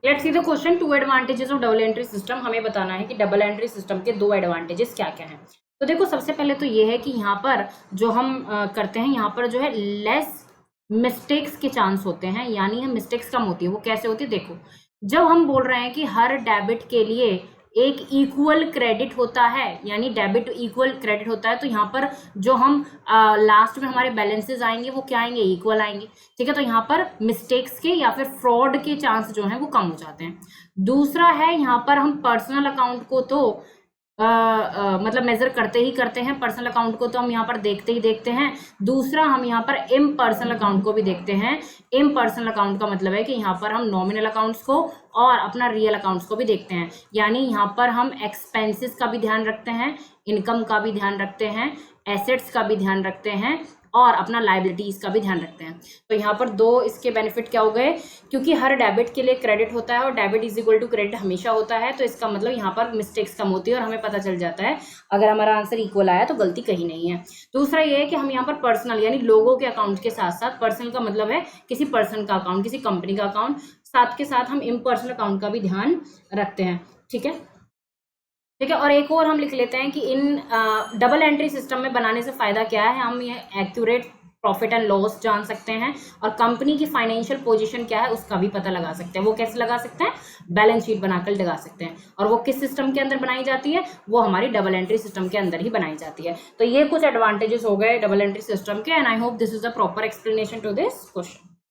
Let's see the question, 2 advantages of double entry system. हमें बताना है कि डबल एंट्री सिस्टम के 2 एडवांटेजेस क्या क्या हैं। तो देखो सबसे पहले तो ये है कि यहाँ पर जो हम करते हैं, यहाँ पर जो है लेस मिस्टेक्स के चांस होते हैं, यानी हम मिस्टेक्स कम होती है। वो कैसे होती है, देखो जब हम बोल रहे हैं कि हर डेबिट के लिए एक इक्वल क्रेडिट होता है, यानी डेबिट इक्वल क्रेडिट होता है, तो यहाँ पर जो हम लास्ट में हमारे बैलेंसेस आएंगे वो क्या आएंगे, इक्वल आएंगे। ठीक है, तो यहाँ पर मिस्टेक्स के या फिर फ्रॉड के चांस जो हैं वो कम हो जाते हैं। दूसरा है, यहाँ पर हम पर्सनल अकाउंट को तो मतलब मेजर करते ही करते हैं, पर्सनल अकाउंट को तो हम यहाँ पर देखते ही देखते हैं। दूसरा हम यहाँ पर इम्पर्सनल अकाउंट को भी देखते हैं। इम्पर्सनल अकाउंट का मतलब है कि यहाँ पर हम नॉमिनल अकाउंट्स को और अपना रियल अकाउंट्स को भी देखते हैं, यानी यहाँ पर हम एक्सपेंसेस का भी ध्यान रखते हैं, इनकम का भी ध्यान रखते हैं, एसेट्स का भी ध्यान रखते हैं और अपना लाइबिलिटीज का भी ध्यान रखते हैं। तो यहाँ पर 2 इसके बेनिफिट क्या हो गए, क्योंकि हर डेबिट के लिए क्रेडिट होता है और debit is equal to credit हमेशा होता है, तो इसका मतलब यहाँ पर मिस्टेक्स कम होती है और हमें पता चल जाता है अगर हमारा आंसर इक्वल आया तो गलती कहीं नहीं है। दूसरा ये है कि हम यहाँ पर पर्सनल यानी लोगों के अकाउंट के साथ साथ, पर्सनल का मतलब है किसी पर्सन का अकाउंट, किसी कंपनी का अकाउंट, साथ के साथ हम इम्पर्सनल अकाउंट का भी ध्यान रखते हैं। ठीक है, ठीक है। और एक और हम लिख लेते हैं कि इन डबल एंट्री सिस्टम में बनाने से फायदा क्या है, हम ये एक्यूरेट प्रॉफिट एंड लॉस जान सकते हैं और कंपनी की फाइनेंशियल पोजीशन क्या है उसका भी पता लगा सकते हैं। वो कैसे लगा सकते हैं, बैलेंस शीट बनाकर लगा सकते हैं। और वो किस सिस्टम के अंदर बनाई जाती है, वो हमारी डबल एंट्री सिस्टम के अंदर ही बनाई जाती है। तो ये कुछ एडवांटेजेस हो गए डबल एंट्री सिस्टम के, and I hope this is a proper explanation to this question.